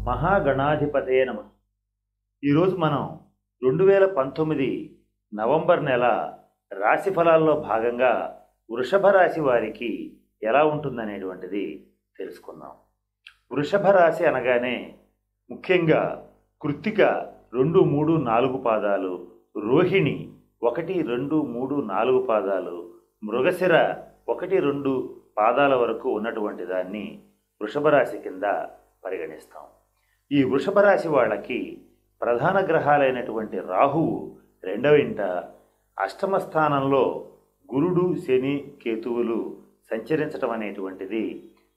మహాగణాధిపతయే నమః. ఈరోజు మనం 2019 నవంబర్ నెల రాశి ఫలాల్లో భాగంగా వృషభ రాశి వారికి ఎలా ఉంటుందనేటువంటిది తెలుసుకుందాం. వృషభ రాశి అనగానే ముఖ్యంగా కృత్తిక 2, 3, 4 పాదాలు, రోహిణి 1, 2, 3, 4 పాదాలు, మృగశిర 1, 2 పాదాల వరకు ఉన్నటువంటి దాన్ని వృషభ రాశి కింద పరిగణిస్తాం. ఈ వృషభ రాశి వాళ్ళకి ప్రధాన గ్రహాలైనటువంటి రాహువు 2వ ఇంట, అష్టమ స్థానంలో గురుడు, శని, కేతువులు సంచరించటం అనేటువంటిది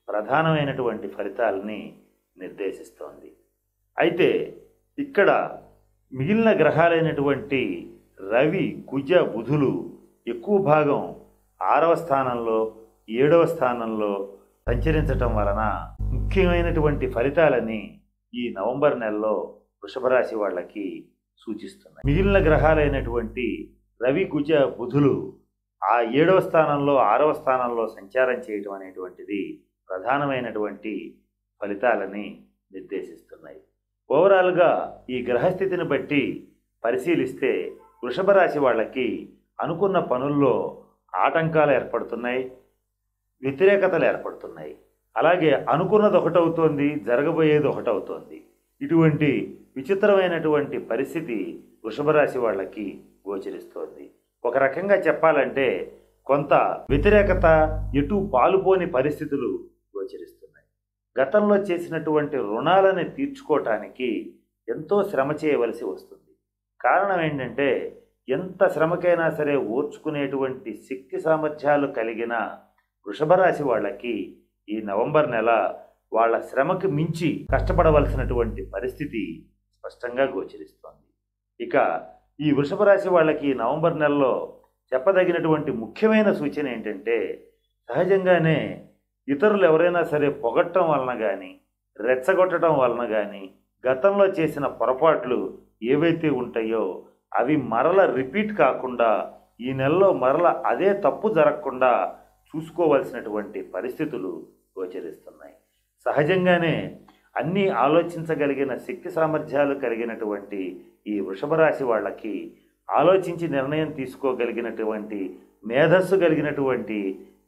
ప్రధానమైనటువంటి ఫలితాలని నిర్దేశిస్తోంది. అయితే ఇక్కడ మిగిలిన గ్రహాలైనటువంటి రవి, కుజ, బుధులు ఎక్కువ భాగం 6వ స్థానంలో, 7వ స్థానంలో సంచరించటం వలన ముఖ్యమైనటువంటి ఫలితాలని ఈ నవంబర్ నెలలో వృషభ రాశి వాళ్ళకి సూచిస్తున్నాయి. మిగిలిన గ్రహాలైనటువంటి రవి, కుజ, బుధులు ఆ 7వ స్థానంలో, 6వ స్థానంలో సంచారం చేయటం అనేటువంటిది ప్రధానమైనటువంటి ఫలితాలని నిర్దేశిస్తున్నాయి. ఓవరాల్గా ఈ గ్రహస్థితిని బట్టి పరిశీలిస్తే వృషభ రాశి వాళ్ళకి అనుకున్న పనుల్లో ఆటంకాలు ఏర్పడుతున్నాయి, వ్యతిరేకతలు ఏర్పడుతున్నాయి. అలాగే అనుకున్నది ఒకటవుతోంది, జరగబోయేది ఒకటవుతోంది. ఇటువంటి విచిత్రమైనటువంటి పరిస్థితి వృషభ రాశి వాళ్ళకి గోచరిస్తోంది. ఒక రకంగా చెప్పాలంటే కొంత వ్యతిరేకత, ఎటు పాలుపోని పరిస్థితులు గోచరిస్తున్నాయి. గతంలో చేసినటువంటి రుణాలని తీర్చుకోవటానికి ఎంతో శ్రమ చేయవలసి వస్తుంది. కారణం ఏంటంటే ఎంత శ్రమకైనా సరే ఓర్చుకునేటువంటి శక్తి సామర్థ్యాలు కలిగిన వృషభ రాశి వాళ్ళకి ఈ నవంబర్ నెల వాళ్ళ శ్రమకు మించి కష్టపడవలసినటువంటి పరిస్థితి స్పష్టంగా గోచరిస్తోంది. ఇక ఈ వృషభ రాశి వాళ్ళకి ఈ నవంబర్ నెలలో చెప్పదగినటువంటి ముఖ్యమైన సూచన ఏంటంటే, సహజంగానే ఇతరులు ఎవరైనా సరే పొగట్టడం వలన కానీ, రెచ్చగొట్టడం వలన కానీ, గతంలో చేసిన పొరపాట్లు ఏవైతే ఉంటాయో అవి మరల రిపీట్ కాకుండా ఈ నెలలో మరల అదే తప్పు జరగకుండా చూసుకోవలసినటువంటి పరిస్థితులు గోచరిస్తున్నాయి. సహజంగానే అన్నీ ఆలోచించగలిగిన శక్తి సామర్థ్యాలు కలిగినటువంటి ఈ వృషభ రాశి వాళ్ళకి, ఆలోచించి నిర్ణయం తీసుకోగలిగినటువంటి మేధస్సు కలిగినటువంటి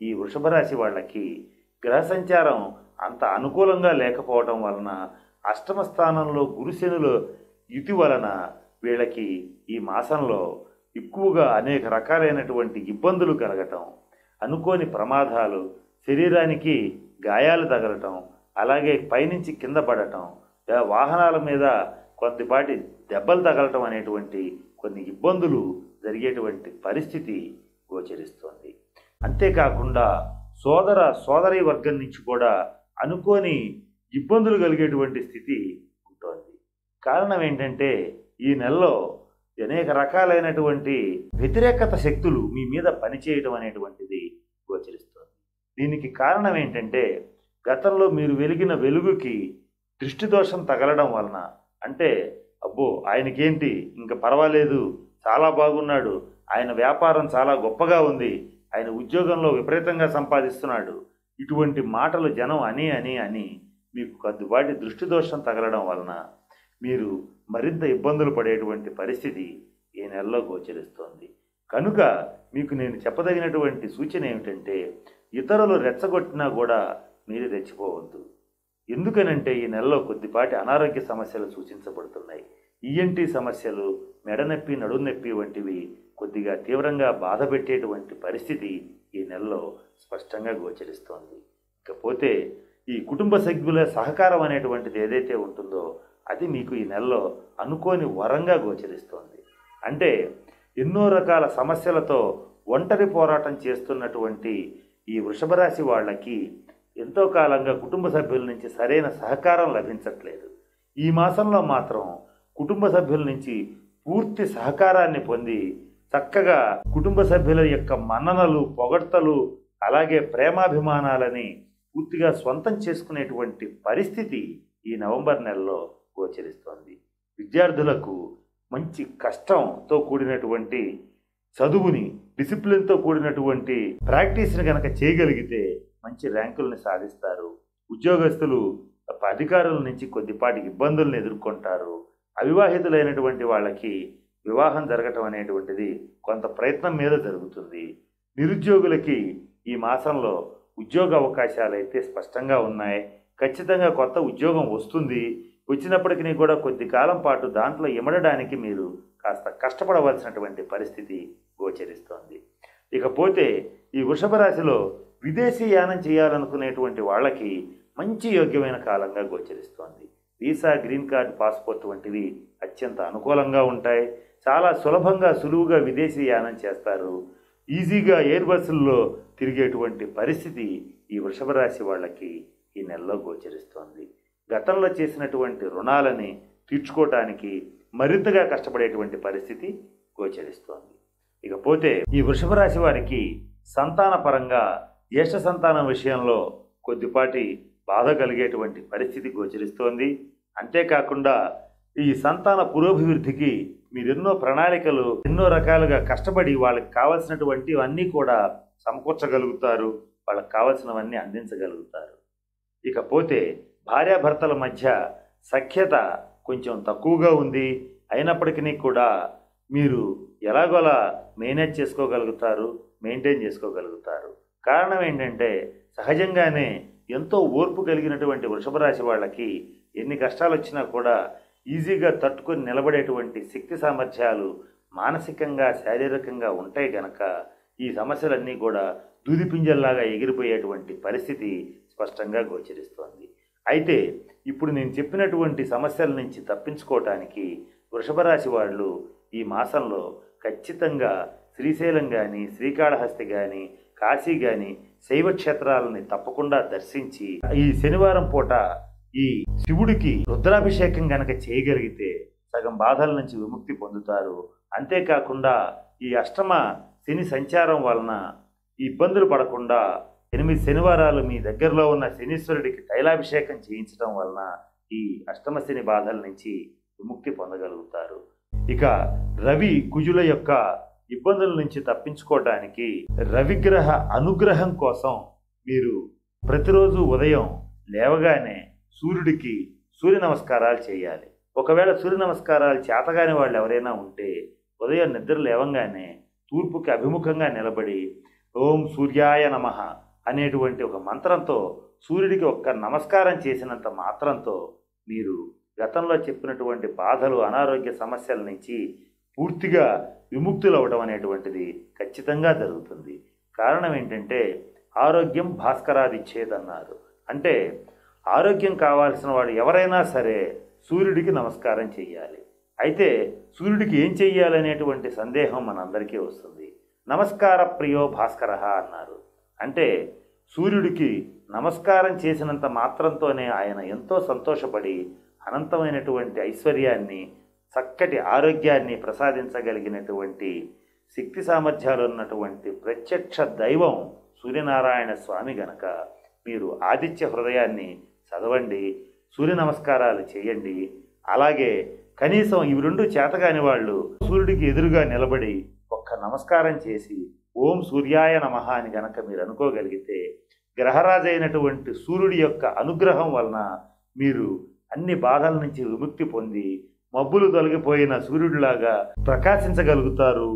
ఈ వృషభ రాశి వాళ్ళకి గ్రహ సంచారం అంత అనుకూలంగా లేకపోవడం వలన, అష్టమ స్థానంలో గురుశనుల యుతి వలన వీళ్ళకి ఈ మాసంలో ఎక్కువగా అనేక రకాలైనటువంటి ఇబ్బందులు కలగటం, అనుకోని ప్రమాదాలు, శరీరానికి గాయాలు తగలటం, అలాగే పైనుంచి కింద పడటం, వాహనాల మీద కొద్దిపాటి దెబ్బలు తగలటం అనేటువంటి కొన్ని ఇబ్బందులు జరిగేటువంటి పరిస్థితి గోచరిస్తోంది. అంతేకాకుండా సోదరీ వర్గం నుంచి కూడా అనుకోని ఇబ్బందులు కలిగేటువంటి స్థితి ఉంటుంది. కారణం ఏంటంటే ఈ నెలలో అనేక రకాలైనటువంటి వ్యతిరేకత శక్తులు మీ మీద పనిచేయడం అనేటువంటిది గోచరిస్తుంది. దీనికి కారణం ఏంటంటే గతంలో మీరు వెలిగిన వెలుగుకి దృష్టి దోషం తగలడం వలన, అంటే అబ్బో ఆయనకేంటి ఇంకా పర్వాలేదు, చాలా బాగున్నాడు, ఆయన వ్యాపారం చాలా గొప్పగా ఉంది, ఆయన ఉద్యోగంలో విపరీతంగా సంపాదిస్తున్నాడు, ఇటువంటి మాటలు జనం అని మీకు కొద్దిపాటి దృష్టి దోషం తగలడం వలన మీరు మరింత ఇబ్బందులు పడేటువంటి పరిస్థితి ఈ నెలలో గోచరిస్తోంది. కనుక మీకు నేను చెప్పదగినటువంటి సూచన ఏమిటంటే, ఇతరులు రెచ్చగొట్టినా కూడా మీరు రెచ్చిపోవద్దు. ఎందుకనంటే ఈ నెలలో కొద్దిపాటి అనారోగ్య సమస్యలు సూచించబడుతున్నాయి. ఈఎన్టీ సమస్యలు, మెడనొప్పి, నడునొప్పి వంటివి కొద్దిగా తీవ్రంగా బాధ పెట్టేటువంటి పరిస్థితి ఈ నెలలో స్పష్టంగా గోచరిస్తోంది. ఇకపోతే ఈ కుటుంబ సభ్యుల సహకారం అనేటువంటిది ఏదైతే ఉంటుందో అది మీకు ఈ నెలలో అనుకోని వరంగా గోచరిస్తోంది. అంటే ఎన్నో రకాల సమస్యలతో ఒంటరి పోరాటం చేస్తున్నటువంటి ఈ వృషభ రాశి వాళ్ళకి ఎంతో కాలంగా కుటుంబ సభ్యుల నుంచి సరైన సహకారం లభించట్లేదు. ఈ మాసంలో మాత్రం కుటుంబ సభ్యుల నుంచి పూర్తి సహకారాన్ని పొంది చక్కగా కుటుంబ సభ్యుల యొక్క మన్ననలు, పొగడ్తలు, అలాగే ప్రేమాభిమానాలని పూర్తిగా స్వంతం చేసుకునేటువంటి పరిస్థితి ఈ నవంబర్ నెలలో గోచరిస్తోంది. విద్యార్థులకు మంచి కష్టంతో కూడినటువంటి చదువుని, డిసిప్లిన్తో కూడినటువంటి ప్రాక్టీస్ని కనుక చేయగలిగితే మంచి ర్యాంకుల్ని సాధిస్తారు. ఉద్యోగస్తులు అధికారుల నుంచి కొద్దిపాటి ఇబ్బందులను ఎదుర్కొంటారు. అవివాహితులైనటువంటి వాళ్ళకి వివాహం జరగటం అనేటువంటిది కొంత ప్రయత్నం మీద జరుగుతుంది. నిరుద్యోగులకి ఈ మాసంలో ఉద్యోగ అవకాశాలు అయితే స్పష్టంగా ఉన్నాయి. ఖచ్చితంగా కొత్త ఉద్యోగం వస్తుంది. వచ్చినప్పటికీ కూడా కొద్ది కాలం పాటు దాంట్లో ఇమడడానికి మీరు కాస్త కష్టపడవలసినటువంటి పరిస్థితి గోచరిస్తోంది. ఇకపోతే ఈ వృషభ రాశిలో విదేశీ యానం చేయాలనుకునేటువంటి వాళ్ళకి మంచి యోగ్యమైన కాలంగా గోచరిస్తోంది. వీసా, గ్రీన్ కార్డ్, పాస్పోర్ట్ వంటివి అత్యంత అనుకూలంగా ఉంటాయి. చాలా సులువుగా విదేశీ యానం చేస్తారు. ఈజీగా ఎయిర్ బస్సుల్లో తిరిగేటువంటి పరిస్థితి ఈ వృషభ రాశి వాళ్ళకి ఈ నెలలో గోచరిస్తోంది. గతంలో చేసినటువంటి రుణాలని తీర్చుకోవటానికి మరింతగా కష్టపడేటువంటి పరిస్థితి గోచరిస్తోంది. ఇకపోతే ఈ వృషభ రాశి వారికి సంతాన పరంగా జ్యేష్ఠ సంతానం విషయంలో కొద్దిపాటి బాధ కలిగేటువంటి పరిస్థితి గోచరిస్తోంది. అంతేకాకుండా ఈ సంతాన పురోభివృద్ధికి మీరు ఎన్నో ప్రణాళికలు, ఎన్నో రకాలుగా కష్టపడి వాళ్ళకి కావలసినటువంటివన్నీ కూడా సమకూర్చగలుగుతారు. వాళ్ళకి కావలసినవన్నీ అందించగలుగుతారు. ఇకపోతే భార్యాభర్తల మధ్య సఖ్యత కొంచెం తక్కువగా ఉంది. అయినప్పటికీ కూడా మీరు ఎలాగోలా మెయింటైన్ చేసుకోగలుగుతారు. కారణం ఏంటంటే సహజంగానే ఎంతో ఓర్పు కలిగినటువంటి వృషభ రాశి వాళ్ళకి ఎన్ని కష్టాలు వచ్చినా కూడా ఈజీగా తట్టుకొని నిలబడేటువంటి శక్తి సామర్థ్యాలు మానసికంగా, శారీరకంగా ఉంటాయి గనక ఈ సమస్యలన్నీ కూడా దూదిపింజల్లాగా ఎగిరిపోయేటువంటి పరిస్థితి స్పష్టంగా గోచరిస్తోంది. అయితే ఇప్పుడు నేను చెప్పినటువంటి సమస్యల నుంచి తప్పించుకోవటానికి వృషభ రాశి వాళ్ళు ఈ మాసంలో ఖచ్చితంగా శ్రీశైలం కానీ, శ్రీకాళహస్తి కానీ, కాశీ కానీ శైవ క్షేత్రాలని తప్పకుండా దర్శించి ఈ శనివారం పూట ఈ శివుడికి రుద్రాభిషేకం గనక చేయగలిగితే సగం బాధల నుంచి విముక్తి పొందుతారు. అంతేకాకుండా ఈ అష్టమ శని సంచారం వలన ఇబ్బందులు పడకుండా 8 శనివారాలు మీ దగ్గరలో ఉన్న శనీశ్వరుడికి తైలాభిషేకం చేయించడం వలన ఈ అష్టమ శని బాధల నుంచి విముక్తి పొందగలుగుతారు. ఇక రవి, కుజుల యొక్క ఇబ్బందుల నుంచి తప్పించుకోవడానికి రవిగ్రహ అనుగ్రహం కోసం మీరు ప్రతిరోజు ఉదయం లేవగానే సూర్యుడికి సూర్య నమస్కారాలు చేయాలి. ఒకవేళ సూర్య నమస్కారాలు చేతగాని వాళ్ళు ఎవరైనా ఉంటే ఉదయం నిద్ర లేవంగానే తూర్పుకి అభిముఖంగా నిలబడి ఓం సూర్యాయ నమః అనేటువంటి ఒక మంత్రంతో సూర్యుడికి ఒక్క నమస్కారం చేసినంత మాత్రంతో మీరు గతంలో చెప్పినటువంటి బాధలు, అనారోగ్య సమస్యల నుంచి పూర్తిగా విముక్తులు అవడం అనేటువంటిది ఖచ్చితంగా జరుగుతుంది. కారణం ఏంటంటే ఆరోగ్యం భాస్కరాదిచ్చేదన్నారు. అంటే ఆరోగ్యం కావాల్సిన వాడు ఎవరైనా సరే సూర్యుడికి నమస్కారం చెయ్యాలి. అయితే సూర్యుడికి ఏం చెయ్యాలనేటువంటి సందేహం మనందరికీ వస్తుంది. నమస్కార ప్రియో భాస్కర అన్నారు. అంటే సూర్యుడికి నమస్కారం చేసినంత మాత్రంతోనే ఆయన ఎంతో సంతోషపడి అనంతమైనటువంటి ఐశ్వర్యాన్ని, చక్కటి ఆరోగ్యాన్ని ప్రసాదించగలిగినటువంటి శక్తి సామర్థ్యాలు ఉన్నటువంటి ప్రత్యక్ష దైవం సూర్యనారాయణ స్వామి గనక మీరు ఆదిత్య హృదయాన్ని చదవండి, సూర్య నమస్కారాలు చేయండి. అలాగే కనీసం ఇవి రెండు చేతగాని వాళ్ళు సూర్యుడికి ఎదురుగా నిలబడి ఒక్క నమస్కారం చేసి ఓం సూర్యాయ నమః అని గనక మీరు అనుకోగలిగితే గ్రహరాజు అయినటువంటి సూర్యుడి యొక్క అనుగ్రహం వలన మీరు అన్ని బాధల నుంచి విముక్తి పొంది మబ్బులు తొలగిపోయిన సూర్యుడిలాగా ప్రకాశించగలుగుతారు.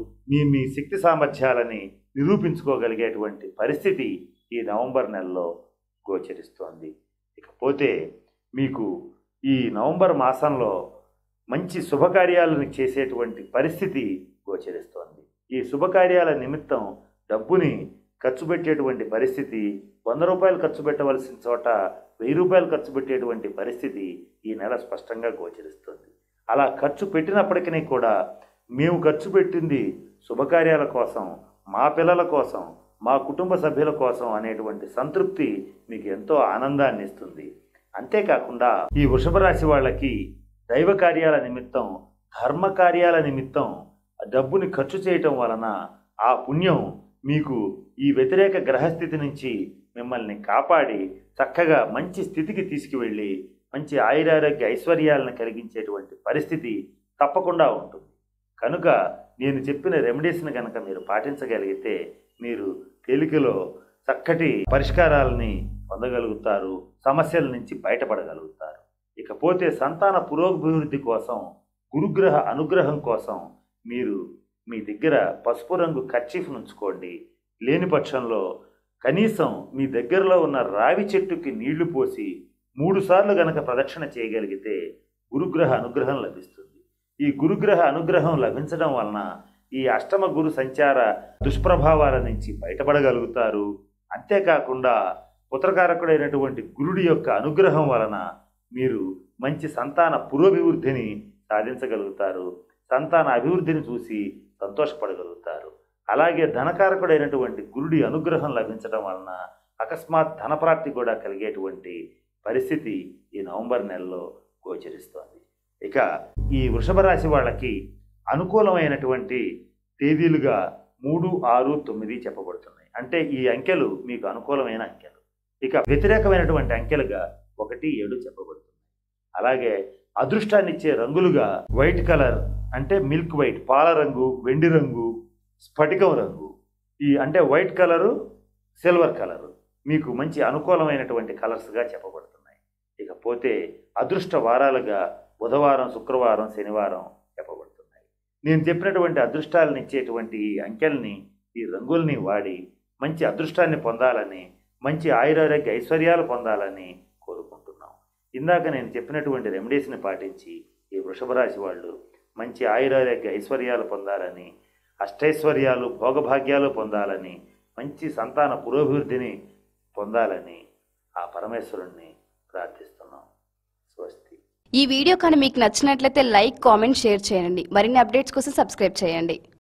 మీ శక్తి సామర్థ్యాలని నిరూపించుకోగలిగేటువంటి పరిస్థితి ఈ నవంబర్ నెలలో గోచరిస్తోంది. ఇకపోతే మీకు ఈ నవంబర్ మాసంలో మంచి శుభకార్యాలను చేసేటువంటి పరిస్థితి గోచరిస్తోంది. ఈ శుభకార్యాల నిమిత్తం డబ్బుని ఖర్చు పెట్టేటువంటి పరిస్థితి, 100 రూపాయలు ఖర్చు పెట్టవలసిన చోట 1000 రూపాయలు ఖర్చు పెట్టేటువంటి పరిస్థితి ఈ నెల స్పష్టంగా గోచరిస్తుంది. అలా ఖర్చు పెట్టినప్పటికీ కూడా మేము ఖర్చు పెట్టింది శుభకార్యాల కోసం, మా పిల్లల కోసం, మా కుటుంబ సభ్యుల కోసం అనేటువంటి సంతృప్తి మీకు ఎంతో ఆనందాన్ని ఇస్తుంది. అంతేకాకుండా ఈ వృషభ రాశి వాళ్ళకి దైవ కార్యాల నిమిత్తం, ధర్మ కార్యాల నిమిత్తం డబ్బుని ఖర్చు చేయటం వలన ఆ పుణ్యం మీకు ఈ వ్యతిరేక గ్రహస్థితి నుంచి మిమ్మల్ని కాపాడి చక్కగా మంచి స్థితికి తీసుకువెళ్ళి మంచి ఆయురారోగ్య ఐశ్వర్యాలను కలిగించేటువంటి పరిస్థితి తప్పకుండా ఉంటుంది. కనుక నేను చెప్పిన రెమెడీస్ని కనుక మీరు పాటించగలిగితే మీరు తేలికలో చక్కటి పరిష్కారాలని పొందగలుగుతారు, సమస్యల నుంచి బయటపడగలుగుతారు. ఇకపోతే సంతాన పురోభివృద్ధి కోసం, గురుగ్రహ అనుగ్రహం కోసం మీరు మీ దగ్గర పసుపు రంగు కర్చీఫ్ ఉంచుకోండి. లేని పక్షంలో కనీసం మీ దగ్గరలో ఉన్న రావి చెట్టుకి నీళ్లు పోసి 3 సార్లు గనక ప్రదక్షిణ చేయగలిగితే గురుగ్రహ అనుగ్రహం లభిస్తుంది. ఈ గురుగ్రహ అనుగ్రహం లభించడం వలన ఈ అష్టమ గురు సంచార దుష్ప్రభావాల నుంచి బయటపడగలుగుతారు. అంతేకాకుండా పుత్రకారకుడైనటువంటి గురుడి యొక్క అనుగ్రహం వలన మీరు మంచి సంతాన పురోభివృద్ధిని సాధించగలుగుతారు. సంతాన అభివృద్ధిని చూసి సంతోషపడగలుగుతారు. అలాగే ధనకారకుడైనటువంటి గురుడి అనుగ్రహం లభించడం వలన అకస్మాత్ ధనప్రాప్తి కూడా కలిగేటువంటి పరిస్థితి ఈ నవంబర్ నెలలో గోచరిస్తోంది. ఇక ఈ వృషభ రాశి వాళ్ళకి అనుకూలమైనటువంటి తేదీలుగా 3, 6, 9 చెప్పబడుతున్నాయి. అంటే ఈ అంకెలు మీకు అనుకూలమైన అంకెలు. ఇక వ్యతిరేకమైనటువంటి అంకెలుగా 1, 7 చెప్పబడుతున్నాయి. అలాగే అదృష్టాన్ని ఇచ్చే రంగులుగా వైట్ కలర్ అంటే మిల్క్ వైట్, పాల రంగు, వెండి రంగు, స్ఫటికం రంగు, ఈ అంటే వైట్ కలరు, సిల్వర్ కలరు మీకు మంచి అనుకూలమైనటువంటి కలర్స్గా చెప్పబడుతున్నాయి. ఇకపోతే అదృష్ట వారాలుగా బుధవారం, శుక్రవారం, శనివారం చెప్పబడుతున్నాయి. నేను చెప్పినటువంటి అదృష్టాలను ఇచ్చేటువంటి ఈ అంకెల్ని, ఈ రంగుల్ని వాడి మంచి అదృష్టాన్ని పొందాలని, మంచి ఆయురారోగ్య ఐశ్వర్యాలు పొందాలని కోరుకుంటున్నాం. ఇందాక నేను చెప్పినటువంటి రెమెడీస్ని పాటించి ఈ వృషభ రాశి వాళ్ళు మంచి ఆయురారోగ్య ఐశ్వర్యాలు పొందాలని, అష్టైశ్వర్యాలు, భోగభాగ్యాలు పొందాలని, మంచి సంతాన పురోభివృద్ధిని పొందాలని ఆ పరమేశ్వరుణ్ణి ప్రార్థిస్తున్నాం. స్వస్తి. ఈ వీడియో కానీ మీకు నచ్చినట్లయితే లైక్, కామెంట్, షేర్ చేయండి. మరిన్ని అప్డేట్స్ కోసం సబ్స్క్రైబ్ చేయండి.